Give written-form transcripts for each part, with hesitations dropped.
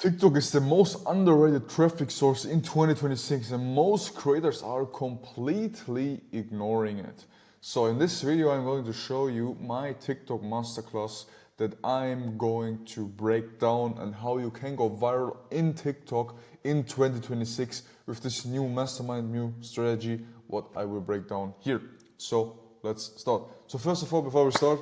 TikTok is the most underrated traffic source in 2026 and most creators are completely ignoring it. So in this video I'm going to show you my TikTok masterclass that I'm going to break down and how you can go viral in TikTok in 2026 with this new mastermind, new strategy, what I will break down here. So let's start. So first of all, before we start,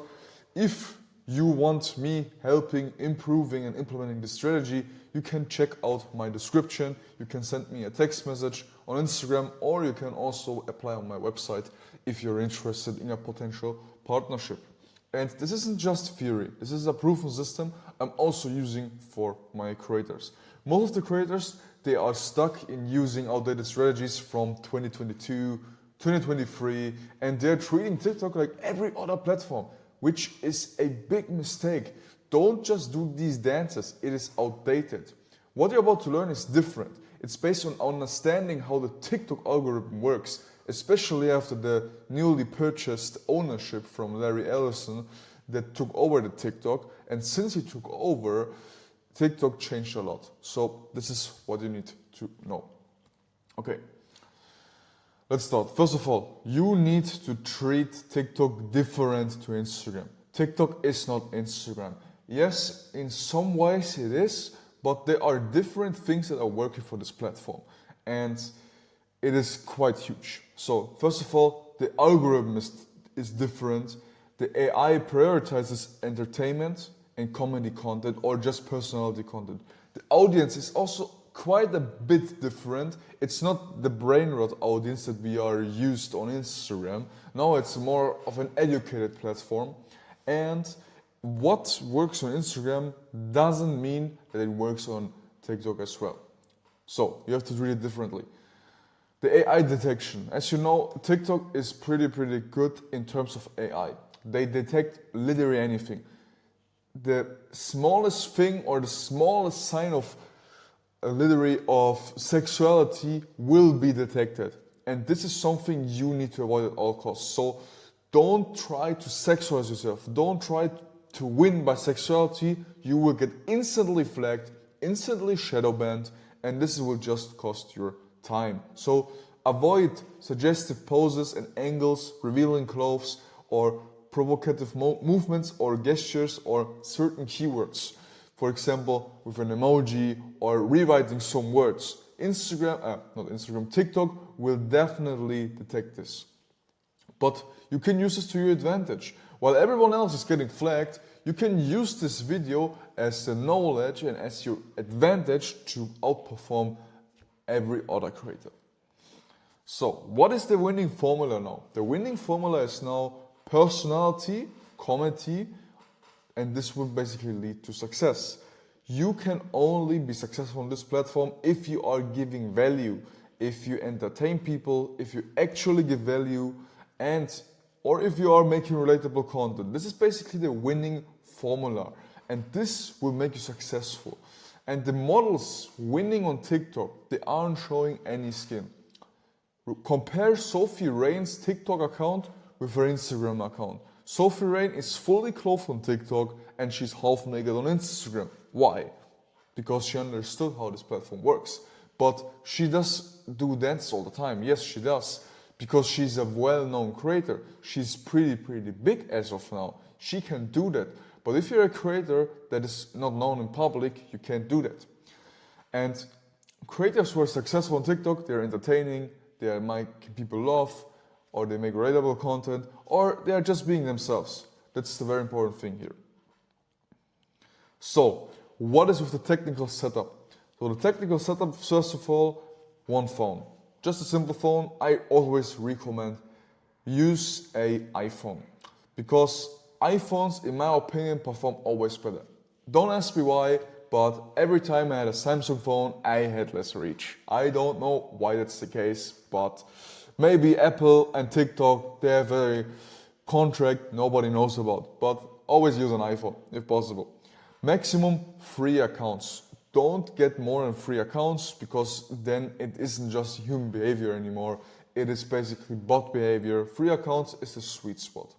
if you want me helping, improving and implementing the strategy, you can check out my description. You can send me a text message on Instagram, or you can also apply on my website if you're interested in a potential partnership. And this isn't just theory, this is a proven system I'm also using for my creators. Most of the creators, they are stuck in using outdated strategies from 2022, 2023, and they're treating TikTok like every other platform, which is a big mistake. Don't just do these dances, it is outdated. What you're about to learn is different. It's based on understanding how the TikTok algorithm works, especially after the newly purchased ownership from Larry Ellison that took over the TikTok. And since he took over, TikTok changed a lot. So this is what you need to know. Okay. Let's start. First of all, you need to treat TikTok different to Instagram. TikTok is not Instagram. Yes, in some ways it is, but there are different things that are working for this platform. And it is quite huge. So first of all, the algorithm is different. The AI prioritizes entertainment and comedy content or just personality content. The audience is also quite a bit different. It's not the brain rot audience that we are used on Instagram. No, it's more of an educated platform. And what works on Instagram doesn't mean that it works on TikTok as well. So you have to treat it differently. The AI detection. As you know, TikTok is pretty good in terms of AI. They detect literally anything. The smallest thing or the smallest sign of literally of sexuality will be detected. And this is something you need to avoid at all costs. So don't try to sexualize yourself. Don't try to win by sexuality. You will get instantly flagged, instantly shadow banned, and this will just cost your time. So avoid suggestive poses and angles, revealing clothes, or provocative movements or gestures or certain keywords. For example, with an emoji or rewriting some words. TikTok will definitely detect this. But you can use this to your advantage. While everyone else is getting flagged, you can use this video as the knowledge and as your advantage to outperform every other creator. So, what is the winning formula now? The winning formula is now personality, comedy, and this will basically lead to success. You can only be successful on this platform if you are giving value, if you entertain people, if you actually give value, or if you are making relatable content. This is basically the winning formula, and this will make you successful. And the models winning on TikTok, they aren't showing any skin. Compare Sophie Rain's TikTok account with her Instagram account. Sophie Rain is fully clothed on TikTok and she's half naked on Instagram. Why? Because she understood how this platform works. But she does do dances all the time. Yes, she does. Because she's a well-known creator. She's pretty big as of now. She can do that. But if you're a creator that is not known in public, you can't do that. And creators who are successful on TikTok, they're entertaining, they make people laugh, or they make relatable content, or they are just being themselves. That's the very important thing here. So, what is with the technical setup? So the technical setup, first of all, one phone. Just a simple phone. I always recommend use an iPhone, because iPhones, in my opinion, perform always better. Don't ask me why, but every time I had a Samsung phone, I had less reach. I don't know why that's the case, but maybe Apple and TikTok, they have a contract nobody knows about. But always use an iPhone if possible. Maximum 3 accounts. Don't get more than 3 accounts, because then it isn't just human behavior anymore. It is basically bot behavior. 3 accounts is the sweet spot.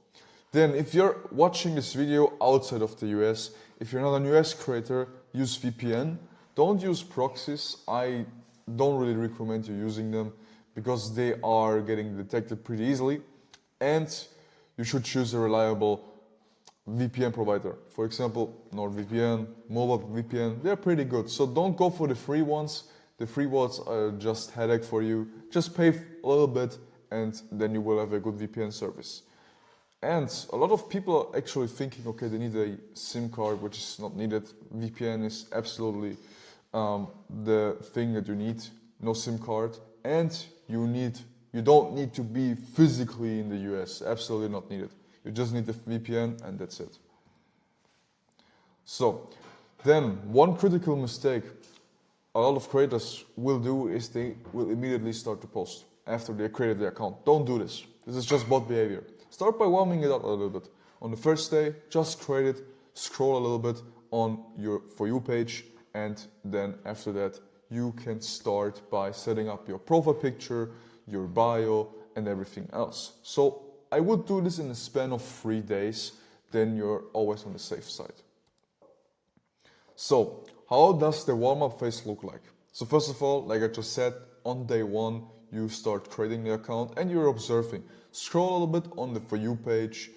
Then if you're watching this video outside of the US, if you're not a US creator, use VPN. Don't use proxies. I don't really recommend you using them because they are getting detected pretty easily, and you should choose a reliable VPN provider. For example, NordVPN, Mobile VPN, they're pretty good. So don't go for the free ones. The free ones are just headache for you. Just pay a little bit and then you will have a good VPN service. And a lot of people are actually thinking, okay, they need a SIM card, which is not needed. VPN is absolutely the thing that you need. No SIM card, and you don't need to be physically in the US. Absolutely not needed. You just need the VPN, and that's it. So, then one critical mistake a lot of creators will do is they will immediately start to post after they created their account. Don't do this. This is just bot behavior. Start by warming it up a little bit. On the first day, just create it, scroll a little bit on your For You page, and then after that, you can start by setting up your profile picture, your bio, and everything else. So I would do this in a span of 3 days, then you're always on the safe side. So, how does the warm-up phase look like? So first of all, like I just said, on day 1, you start creating the account and you're observing. Scroll a little bit on the For You page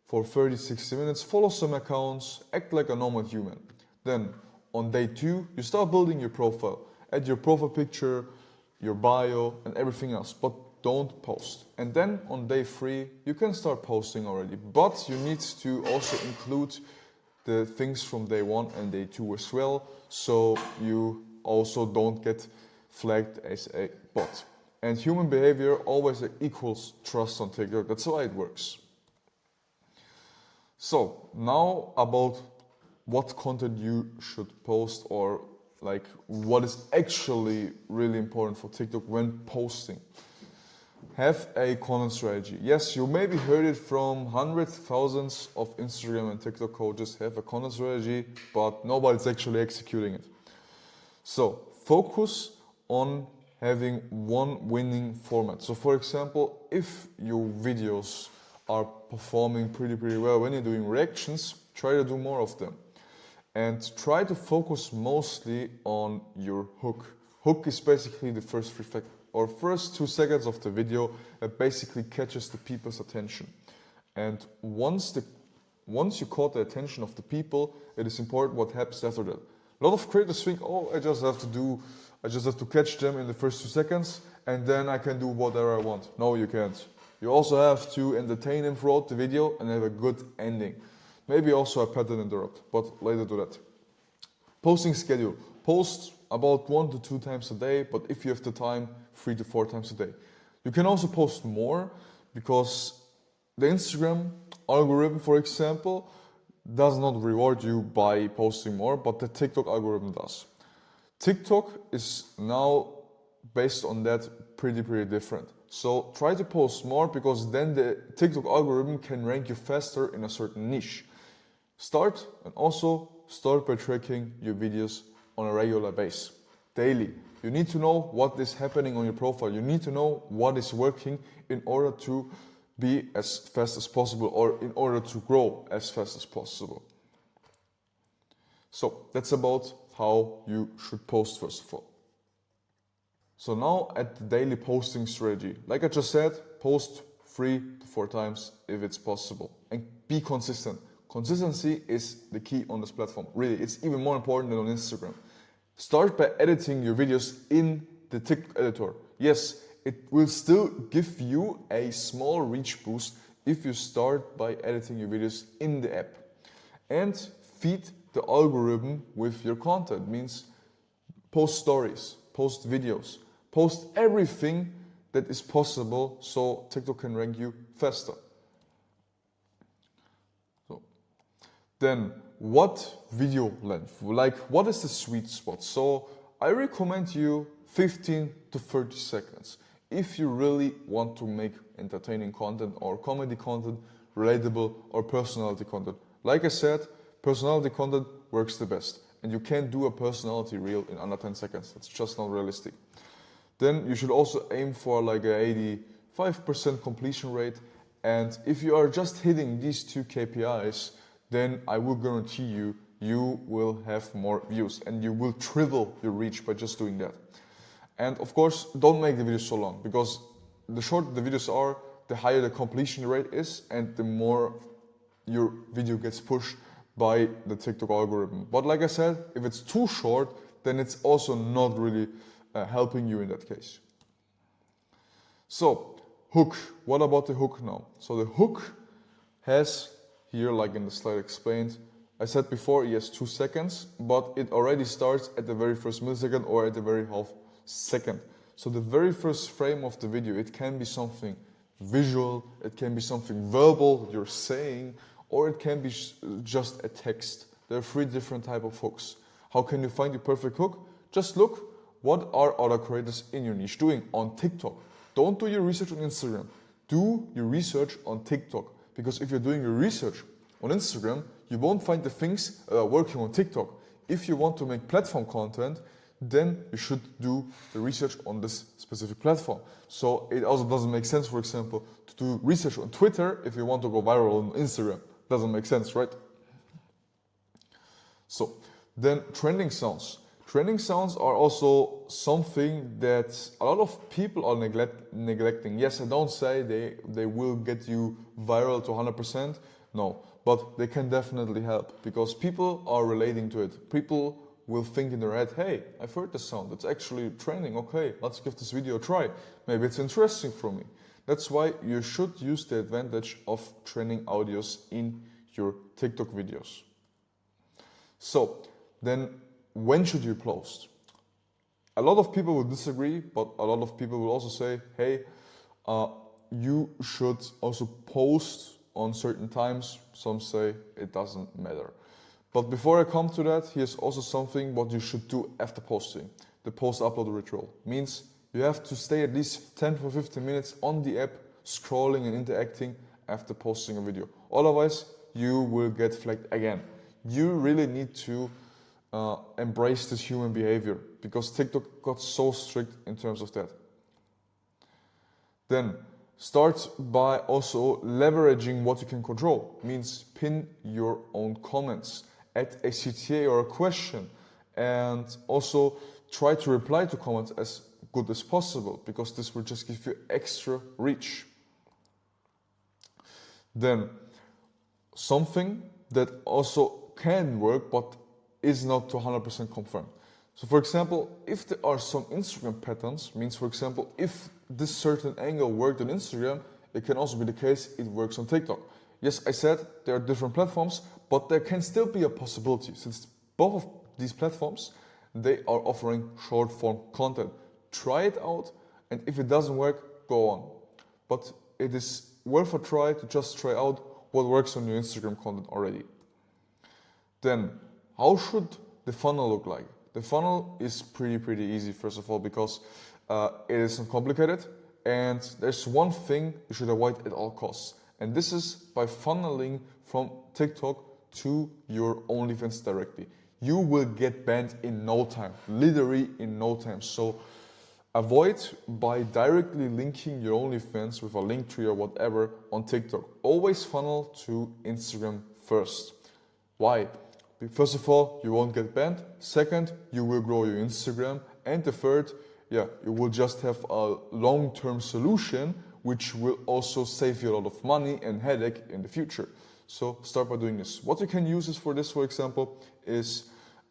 for 30-60 minutes, follow some accounts, act like a normal human. Then, on day 2, you start building your profile. Add your profile picture, your bio, and everything else, but don't post. And then on day 3, you can start posting already, but you need to also include the things from day 1 and day 2 as well, so you also don't get flagged as a bot. And human behavior always equals trust on TikTok. That's why it works. So now about what content you should post, or like what is actually really important for TikTok when posting. Have a content strategy. Yes, you maybe heard it from hundreds, thousands of Instagram and TikTok coaches have a content strategy, but nobody's actually executing it. So focus on having one winning format. So for example, if your videos are performing pretty well when you're doing reactions, try to do more of them. And try to focus mostly on your hook. Hook is basically the first 2 seconds of the video that basically catches the people's attention. And once you caught the attention of the people, it is important what happens after that. A lot of creators think, oh, I just have to catch them in the first 2 seconds and then I can do whatever I want. No, you can't. You also have to entertain them throughout the video and have a good ending. Maybe also a pattern interrupt, but later to that. Posting schedule. Post about 1 to 2 times a day, but if you have the time, 3 to 4 times a day. You can also post more because the Instagram algorithm, for example, does not reward you by posting more, but the TikTok algorithm does. TikTok is now based on that pretty different. So try to post more because then the TikTok algorithm can rank you faster in a certain niche. Start by tracking your videos on a regular basis, daily. You need to know what is happening on your profile. You need to know what is working in order to be as fast as possible or in order to grow as fast as possible. So that's about how you should post first of all. So now at the daily posting strategy. Like I just said, post 3 to 4 times if it's possible and be consistent. Consistency is the key on this platform. Really, it's even more important than on Instagram. Start by editing your videos in the TikTok editor. Yes, it will still give you a small reach boost if you start by editing your videos in the app. And feed the algorithm with your content. Means post stories, post videos, post everything that is possible so TikTok can rank you faster. Then, what video length? Like, what is the sweet spot? So, I recommend you 15 to 30 seconds. If you really want to make entertaining content or comedy content, relatable or personality content. Like I said, personality content works the best. And you can't do a personality reel in under 10 seconds. That's just not realistic. Then you should also aim for like a 85% completion rate. And if you are just hitting these 2 KPIs, then I will guarantee you you will have more views and you will triple your reach by just doing that. And of course, don't make the videos so long, because the shorter the videos are, the higher the completion rate is and the more your video gets pushed by the TikTok algorithm. But like I said, if it's too short, then it's also not really helping you in that case. So, hook. What about the hook now? So the hook has here, like in the slide explained, I said before, yes, 2 seconds, but it already starts at the very first millisecond or at the very half second. So the very first frame of the video, it can be something visual, it can be something verbal that you're saying, or it can be just a text. There are 3 different types of hooks. How can you find your perfect hook? Just look, what are other creators in your niche doing on TikTok? Don't do your research on Instagram. Do your research on TikTok. Because if you're doing your research on Instagram, you won't find the things working on TikTok. If you want to make platform content, then you should do the research on this specific platform. So it also doesn't make sense, for example, to do research on Twitter if you want to go viral on Instagram. Doesn't make sense, right? So then trending sounds. Trending sounds are also something that a lot of people are neglecting. Yes, I don't say they will get you viral to 100%, no, but they can definitely help because people are relating to it. People will think in their head, hey, I've heard this sound, it's actually trending, okay, let's give this video a try. Maybe it's interesting for me. That's why you should use the advantage of trending audios in your TikTok videos. So then, when should you post? A lot of people will disagree, but a lot of people will also say, hey, you should also post on certain times. Some say it doesn't matter. But before I come to that, here's also something what you should do after posting. The post-upload ritual means you have to stay at least 10 to 15 minutes on the app, scrolling and interacting after posting a video. Otherwise, you will get flagged again. You really need to embrace this human behavior because TikTok got so strict in terms of that. Then start by also leveraging what you can control. Means pin your own comments, add a CTA or a question, and also try to reply to comments as good as possible because this will just give you extra reach. Then something that also can work but is not to 100% confirmed. So for example, if there are some Instagram patterns, means for example, if this certain angle worked on Instagram, it can also be the case it works on TikTok. Yes, I said there are different platforms, but there can still be a possibility since both of these platforms, they are offering short form content. Try it out, and if it doesn't work, go on. But it is worth a try to just try out what works on your Instagram content already. Then, how should the funnel look like? The funnel is pretty easy, first of all, because it isn't complicated, and there's one thing you should avoid at all costs, and this is by funneling from TikTok to your OnlyFans directly. You will get banned in no time, literally in no time. So avoid by directly linking your OnlyFans with a link tree or whatever on TikTok. Always funnel to Instagram first. Why? First of all, you won't get banned. Second, you will grow your Instagram. And the third, you will just have a long-term solution which will also save you a lot of money and headache in the future. So start by doing this. What you can use this for, for example, is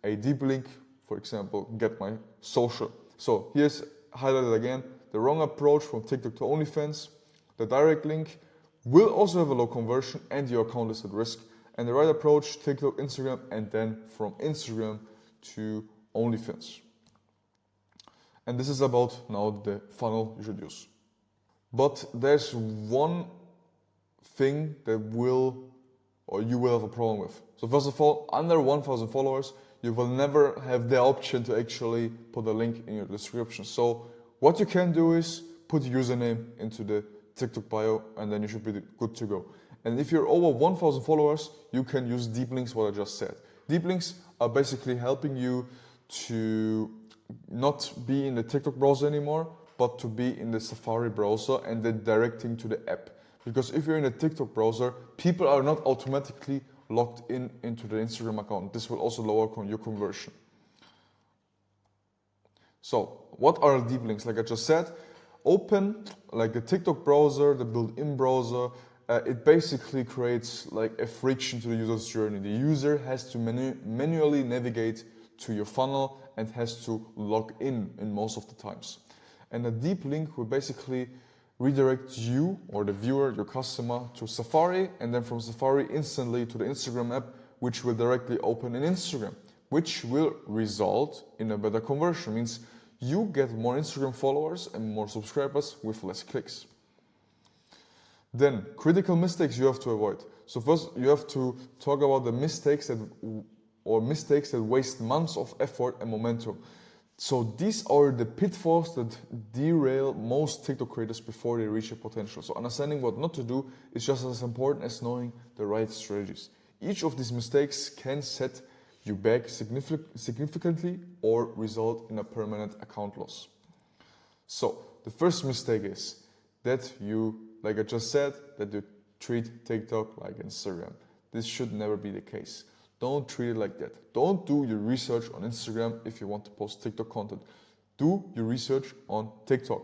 a deep link, for example, get my social. So here's highlighted again, the wrong approach from TikTok to OnlyFans. The direct link will also have a low conversion and your account is at risk. And the right approach, TikTok, Instagram, and then from Instagram to OnlyFans. And this is about now the funnel you should use. But there's one thing that you will have a problem with. So first of all, under 1,000 followers, you will never have the option to actually put a link in your description. So what you can do is put your username into the TikTok bio and then you should be good to go. And if you're over 1,000 followers, you can use deep links, what I just said. Deep links are basically helping you to not be in the TikTok browser anymore, but to be in the Safari browser and then directing to the app. Because if you're in a TikTok browser, people are not automatically logged in into the Instagram account. This will also lower your conversion. So what are deep links? Like I just said, open like the TikTok browser, the built-in browser. It basically creates like a friction to the user's journey. The user has to manually navigate to your funnel and has to log in most of the times. And a deep link will basically redirect you or the viewer, your customer, to Safari, and then from Safari instantly to the Instagram app, which will directly open in Instagram, which will result in a better conversion. Means you get more Instagram followers and more subscribers with less clicks. Then critical mistakes you have to avoid. So first you have to talk about the mistakes that waste months of effort and momentum. So these are the pitfalls that derail most TikTok creators before they reach their potential. So understanding what not to do is just as important as knowing the right strategies. Each of these mistakes can set you back significantly or result in a permanent account loss. So the first mistake is that you, like I just said, that you treat TikTok like Instagram. This should never be the case. Don't treat it like that. Don't do your research on Instagram if you want to post TikTok content. Do your research on TikTok.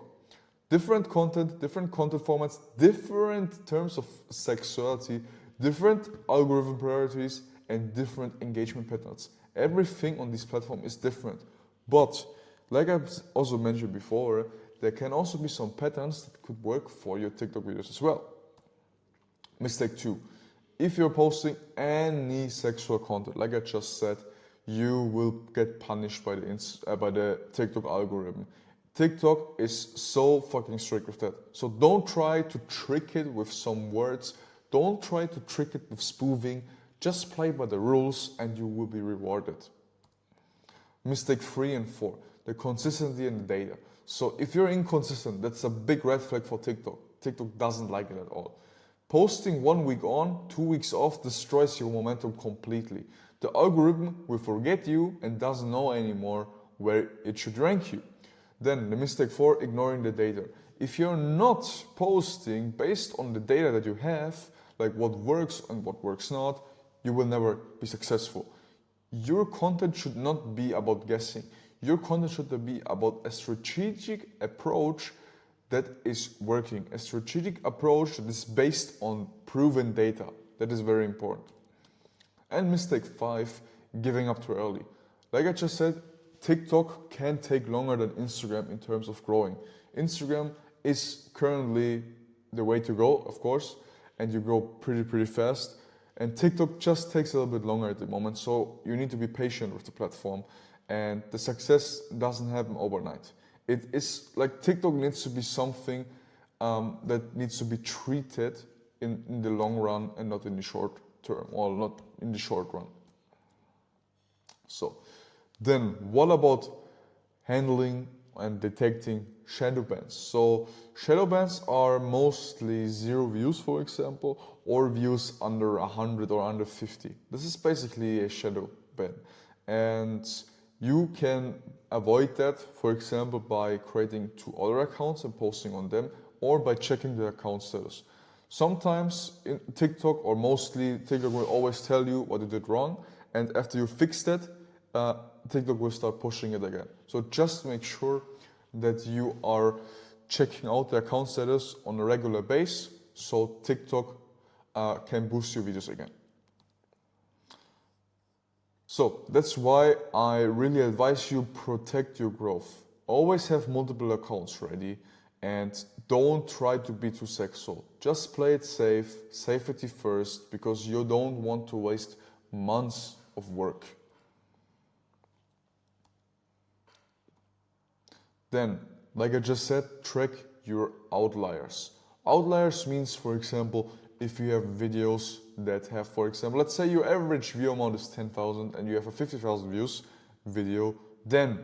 Different content formats, different terms of sexuality, different algorithm priorities, and different engagement patterns. Everything on this platform is different. But, like I've also mentioned before, there can also be some patterns that could work for your TikTok videos as well. Mistake 2. If you're posting any sexual content, like I just said, you will get punished by the TikTok algorithm. TikTok is so fucking strict with that. So don't try to trick it with some words. Don't try to trick it with spoofing. Just play by the rules and you will be rewarded. Mistake 3 and 4, the consistency and the data. So if you're inconsistent, that's a big red flag for TikTok. TikTok doesn't like it at all. Posting 1 week on, 2 weeks off destroys your momentum completely. The algorithm will forget you and doesn't know anymore where it should rank you. Then the mistake 4, ignoring the data. If you're not posting based on the data that you have, like what works and what works not, you will never be successful. Your content should not be about guessing. Your content should be about a strategic approach that is working, a strategic approach that is based on proven data. That is very important. And mistake 5, giving up too early. Like I just said, TikTok can take longer than Instagram in terms of growing. Instagram is currently the way to go, of course, and you grow pretty fast. And TikTok just takes a little bit longer at the moment, so you need to be patient with the platform. And the success doesn't happen overnight. It is like TikTok needs to be something that needs to be treated in the long run and not in the short term, or not in the short run. So then what about handling and detecting shadow bans? So shadow bans are mostly 0 views, for example, or views under 100 or under 50. This is basically a shadow ban. And you can avoid that, for example, by creating 2 other accounts and posting on them, or by checking the account status. Sometimes in TikTok, or mostly, TikTok will always tell you what you did wrong, and after you fix that, TikTok will start pushing it again. So just make sure that you are checking out the account status on a regular basis, so TikTok can boost your videos again. So that's why I really advise you protect your growth. Always have multiple accounts ready and don't try to be too sexual. Just play it safe, safety first, because you don't want to waste months of work. Then, like I just said, track your outliers. Outliers means, for example, if you have videos that have, for example, let's say your average view amount is 10,000 and you have a 50,000 views video, then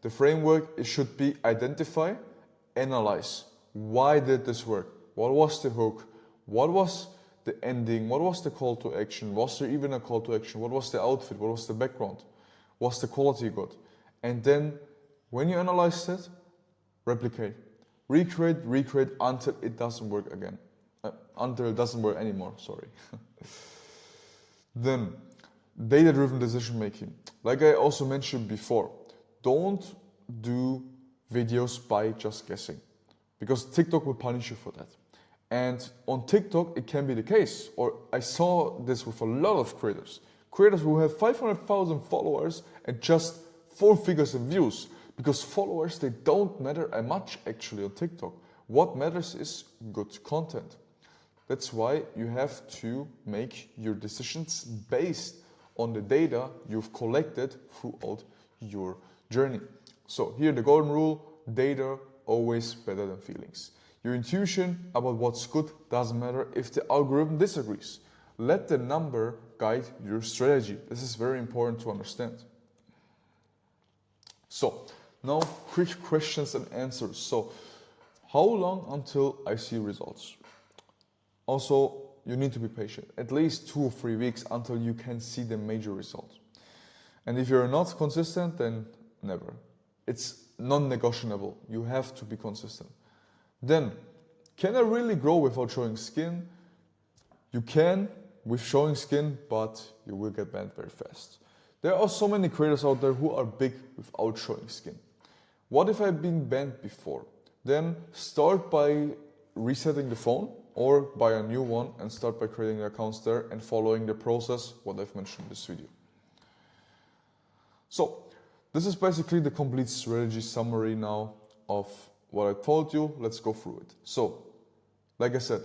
the framework, it should be identify, analyze. Why did this work? What was the hook? What was the ending? What was the call to action? Was there even a call to action? What was the outfit? What was the background? Was the quality good? And then when you analyze it, replicate. Recreate until it doesn't work again. Until it doesn't work anymore, sorry. Then, data-driven decision making. Like I also mentioned before, don't do videos by just guessing, because TikTok will punish you for that. And on TikTok, it can be the case, or I saw this with a lot of creators who have 500,000 followers and just 4 figures in views, because followers, they don't matter much actually on TikTok. What matters is good content. That's why you have to make your decisions based on the data you've collected throughout your journey. So here the golden rule, data always better than feelings. Your intuition about what's good doesn't matter if the algorithm disagrees. Let the number guide your strategy. This is very important to understand. So now quick questions and answers. So how long until I see results? Also, you need to be patient, at least 2 or 3 weeks until you can see the major results. And if you're not consistent, then never. It's non-negotiable. You have to be consistent. Then, can I really grow without showing skin? You can with showing skin, but you will get banned very fast. There are so many creators out there who are big without showing skin. What if I've been banned before? Then start by resetting the phone or buy a new one and start by creating accounts there and following the process, what I've mentioned in this video. So, this is basically the complete strategy summary now of what I told you. Let's go through it. So, like I said,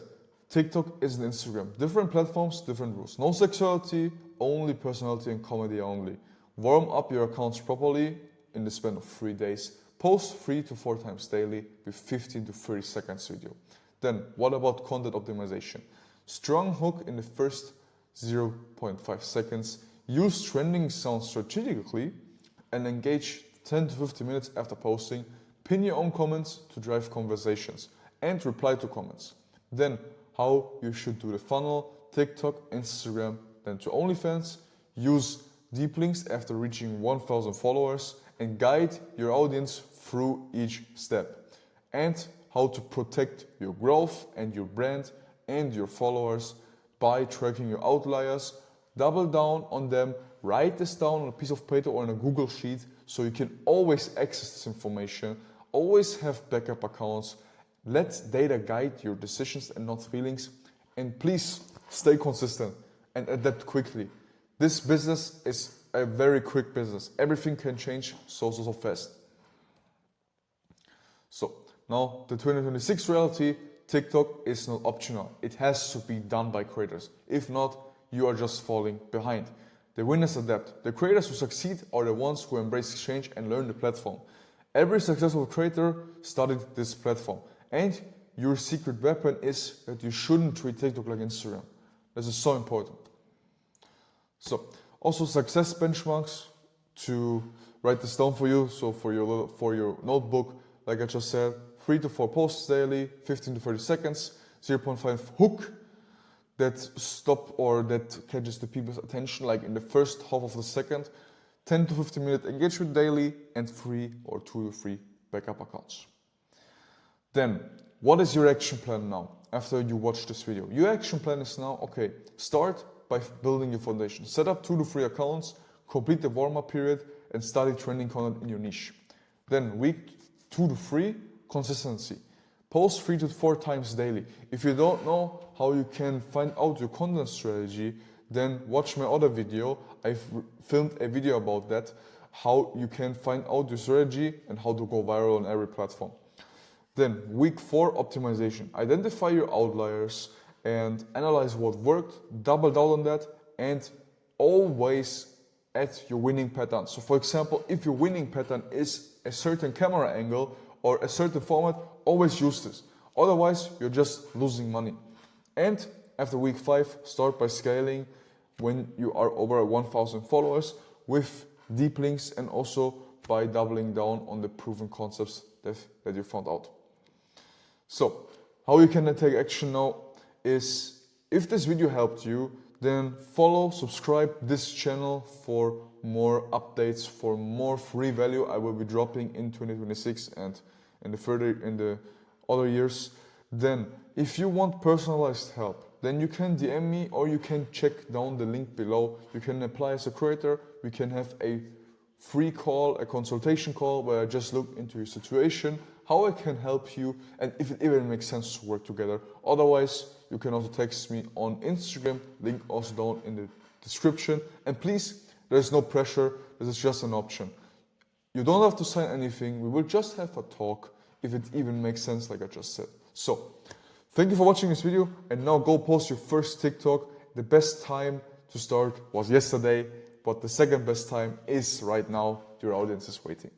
TikTok is an Instagram. Different platforms, different rules. No sexuality, only personality and comedy only. Warm up your accounts properly in the span of 3 days. Post 3 to 4 times daily with 15 to 30 seconds video. Then, what about content optimization? Strong hook in the first 0.5 seconds. Use trending sounds strategically and engage 10 to 50 minutes after posting. Pin your own comments to drive conversations and reply to comments. Then, how you should do the funnel, TikTok, Instagram, then to OnlyFans. Use deep links after reaching 1,000 followers and guide your audience through each step. And how to protect your growth and your brand and your followers by tracking your outliers. Double down on them, write this down on a piece of paper or on a Google Sheet so you can always access this information, always have backup accounts. Let data guide your decisions and not feelings. And please stay consistent and adapt quickly. This business is a very quick business. Everything can change so fast. So now the 2026 reality, TikTok is not optional. It has to be done by creators. If not, you are just falling behind. The winners adapt. The creators who succeed are the ones who embrace change and learn the platform. Every successful creator studied this platform. And your secret weapon is that you shouldn't treat TikTok like Instagram. This is so important. So, also success benchmarks to write this down for you. So for your notebook, like I just said, 3 to 4 posts daily, 15 to 30 seconds, 0.5 hook that stop or that catches the people's attention like in the first half of the second, 10 to 15 minute engagement daily, and 2 or 3 backup accounts. Then, what is your action plan now after you watch this video? Your action plan is now, okay, start by building your foundation. Set up 2 to 3 accounts, complete the warm-up period, and study trending content in your niche. Then week 2 to 3, consistency. Post 3 to 4 times daily. If you don't know how you can find out your content strategy, then watch my other video. I've filmed a video about that, how you can find out your strategy and how to go viral on every platform. Then week 4, optimization. Identify your outliers and analyze what worked, double down on that, and always add your winning pattern. So for example, if your winning pattern is a certain camera angle or a certain format, always use this. Otherwise, you're just losing money. And after week 5, start by scaling when you are over 1,000 followers with deep links and also by doubling down on the proven concepts that you found out. So, how you can take action now is, if this video helped you, then follow, subscribe this channel for more updates, for more free value I will be dropping in 2026 and in the other years. Then, if you want personalized help, then you can DM me or you can check down the link below. You can apply as a creator. We can have a free call, a consultation call where I just look into your situation, how I can help you, and if it even makes sense to work together. Otherwise, you can also text me on Instagram, link also down in the description. And please, there's no pressure, this is just an option. You don't have to sign anything, we will just have a talk if it even makes sense like I just said. So, thank you for watching this video, and now go post your first TikTok. The best time to start was yesterday, but the second best time is right now. Your audience is waiting.